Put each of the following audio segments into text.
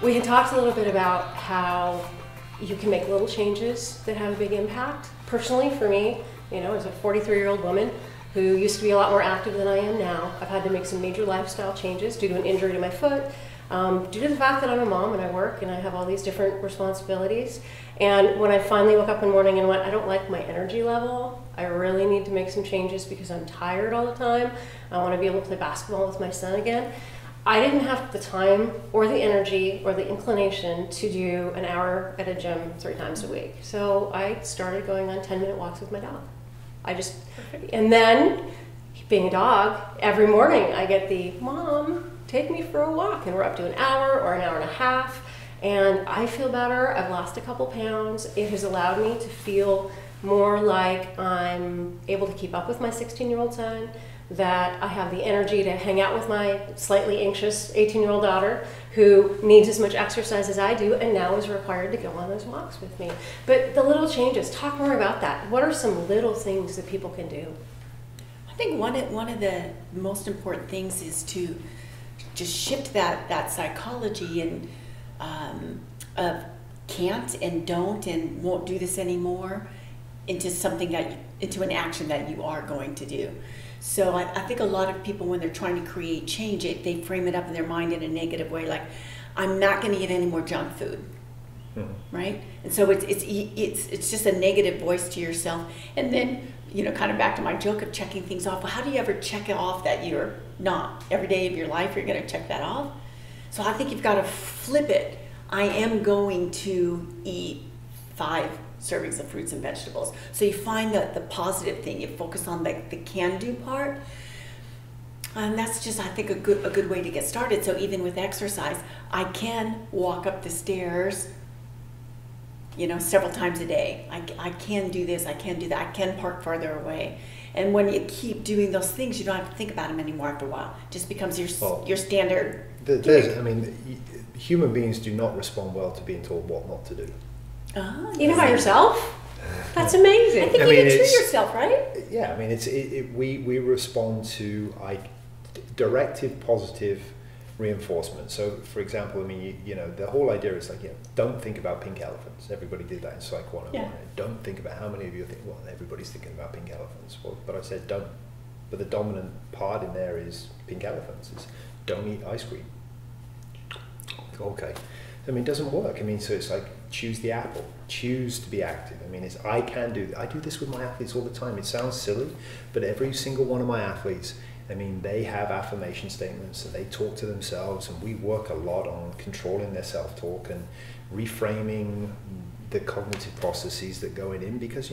We had talked a little bit about how you can make little changes that have a big impact. Personally, for me, as a 43-year-old woman who used to be a lot more active than I am now, I've had to make some major lifestyle changes due to an injury to my foot, due to the fact that I'm a mom and I work and I have all these different responsibilities. And when I finally woke up one morning and went, I don't like my energy level, I really need to make some changes because I'm tired all the time. I want to be able to play basketball with my son again. I didn't have the time or the energy or the inclination to do an hour at a gym 3 times a week. So I started going on 10-minute walks with my dog. And then, being a dog, every morning I get the, Mom, take me for a walk. And we're up to an hour or an hour and a half. And I feel better. I've lost a couple pounds. It has allowed me to feel more like I'm able to keep up with my 16-year-old son, that I have the energy to hang out with my slightly anxious 18-year-old daughter who needs as much exercise as I do and now is required to go on those walks with me. But the little changes, talk more about that. What are some little things that people can do? I think one of the most important things is to just shift that psychology and of can't and don't and won't do this anymore into something into an action that you are going to do. So I think a lot of people, when they're trying to create change, they frame it up in their mind in a negative way, like, I'm not going to eat any more junk food, right? And so it's just a negative voice to yourself. And then, kind of back to my joke of checking things off. Well, how do you ever check it off that you're not every day of your life you're going to check that off? So I think you've got to flip it. I am going to eat 5 servings of fruits and vegetables. So you find the positive thing. You focus on the can-do part. And that's just, I think, a good way to get started. So even with exercise, I can walk up the stairs, several times a day. I can do this, I can do that, I can park farther away. And when you keep doing those things, you don't have to think about them anymore after a while. It just becomes your standard. Human beings do not respond well to being told what not to do. Oh, Even by yourself? That's amazing. I think you can treat yourself, right? Yeah, we respond to directive, positive reinforcement. So, for example, the whole idea is like, don't think about pink elephants. Everybody did that in Psych 101. Yeah. Don't think about how many of you think, well, everybody's thinking about pink elephants. Well, but I said don't. But the dominant part in there is pink elephants. It's don't eat ice cream. Okay. It doesn't work. So it's like, choose the apple, choose to be active. I do this with my athletes all the time. It sounds silly, but every single one of my athletes, they have affirmation statements and they talk to themselves, and we work a lot on controlling their self-talk and reframing the cognitive processes that go in because,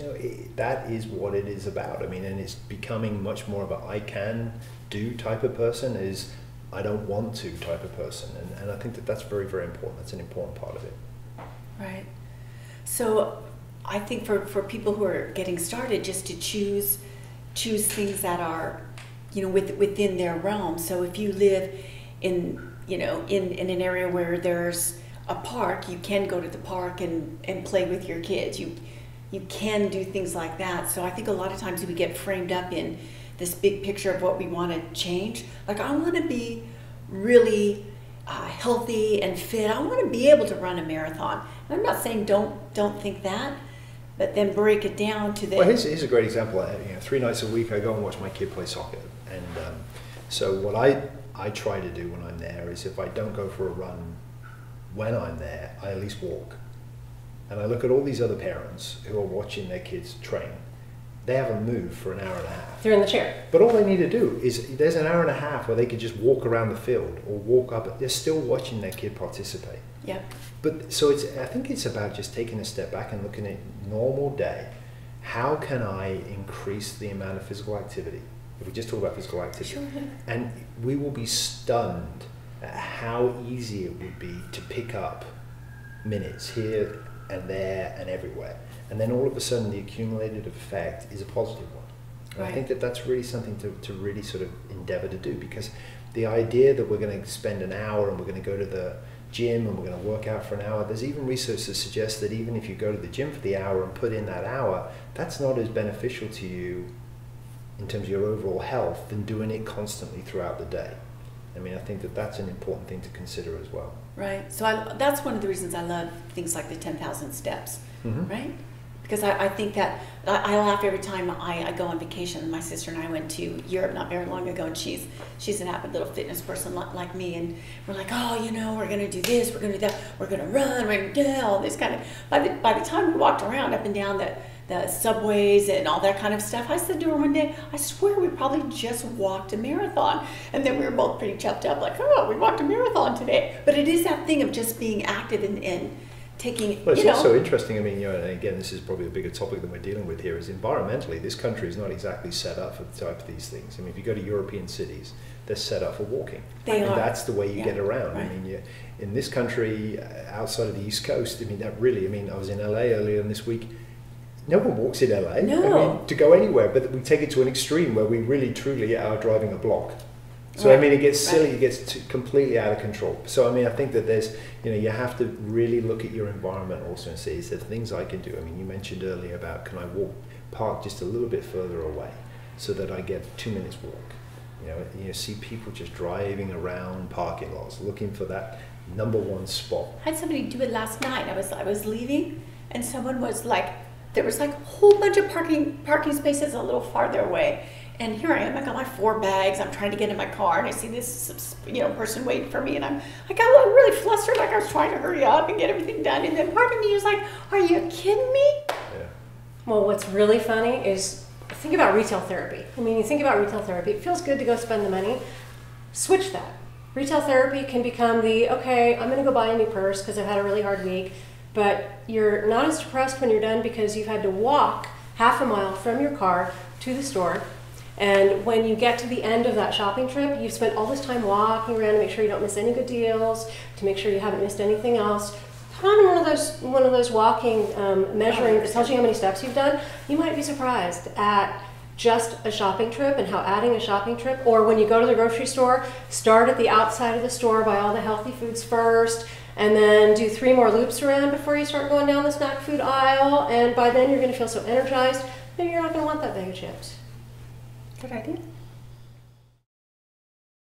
that is what it is about. And it's becoming much more of a I can do type of person is I don't want to type of person. And I think that's very, very important. That's an important part of it. Right. So I think for people who are getting started, just to choose things that are, within their realm. So if you live in an area where there's a park, you can go to the park and play with your kids. You can do things like that. So I think a lot of times we get framed up in this big picture of what we want to change. Like, I want to be really healthy and fit. I want to be able to run a marathon. And I'm not saying don't think that, but then break it down to the... Well, here's a great example. 3 nights a week I go and watch my kid play soccer. And so what I try to do when I'm there is, if I don't go for a run when I'm there, I at least walk. And I look at all these other parents who are watching their kids train. They haven't moved for an hour and a half. They're in the chair. But all they need to do is, there's an hour and a half where they could just walk around the field or walk up. They're still watching their kid participate. Yeah. But so I think it's about just taking a step back and looking at normal day. How can I increase the amount of physical activity? If we just talk about physical activity. Sure. And we will be stunned at how easy it would be to pick up minutes here and there and everywhere. And then all of a sudden the accumulated effect is a positive one. And Right. I think that's really something to really sort of endeavor to do, because the idea that we're going to spend an hour and we're going to go to the gym and we're going to work out for an hour, there's even research that suggests that even if you go to the gym for the hour and put in that hour, that's not as beneficial to you in terms of your overall health than doing it constantly throughout the day. I mean, I think that that's an important thing to consider as well. Right. So that's one of the reasons I love things like the 10,000 steps, right? Because I think that I laugh every time I go on vacation. My sister and I went to Europe not very long ago, and she's an avid little fitness person like me, and we're like, oh, you know, we're gonna do this, we're gonna do that, we're gonna run, we're gonna do all this kind of. By the time we walked around up and down the subways and all that kind of stuff, I said to her one day, I swear we probably just walked a marathon. And then we were both pretty chuffed up, like, oh, we walked a marathon today. But it is that thing of just being active and taking, well, it's also interesting. I mean, you know, and again, this is probably a bigger topic than we're dealing with here. Is environmentally, this country is not exactly set up for the type of these things. I mean, if you go to European cities, they're set up for walking. They are. That's the way you get around. Right. I mean, in this country, outside of the East Coast, I mean, that really. I mean, I was in LA earlier this week. No one walks in LA. No. I mean, to go anywhere, but we take it to an extreme where we really, truly are driving a block. So I mean, it gets silly, it gets completely out of control. So I mean, I think that there's, you know, you have to really look at your environment also and say, is there things I can do? I mean, you mentioned earlier about can I park just a little bit further away so that I get 2 minutes walk. You know, see people just driving around parking lots looking for that number one spot. I had somebody do it last night. I was leaving, and someone was like, there was like a whole bunch of parking spaces a little farther away. And here I am, I got my 4 bags, I'm trying to get in my car, and I see this, you know, person waiting for me, and I got a little really flustered, like I was trying to hurry up and get everything done, and then part of me was like, are you kidding me? Yeah. Well, what's really funny is think about retail therapy. I mean, you think about retail therapy, it feels good to go spend the money. Switch that. Retail therapy can become okay, I'm gonna go buy a new purse because I've had a really hard week, but you're not as depressed when you're done because you've had to walk half a mile from your car to the store. And when you get to the end of that shopping trip, you've spent all this time walking around to make sure you don't miss any good deals, to make sure you haven't missed anything else. Put on one of those walking measuring that tells you how many steps you've done. You might be surprised at just a shopping trip and how adding a shopping trip, or when you go to the grocery store, start at the outside of the store, buy all the healthy foods first, and then do 3 more loops around before you start going down the snack food aisle. And by then you're going to feel so energized, maybe you're not going to want that bag of chips. Good idea.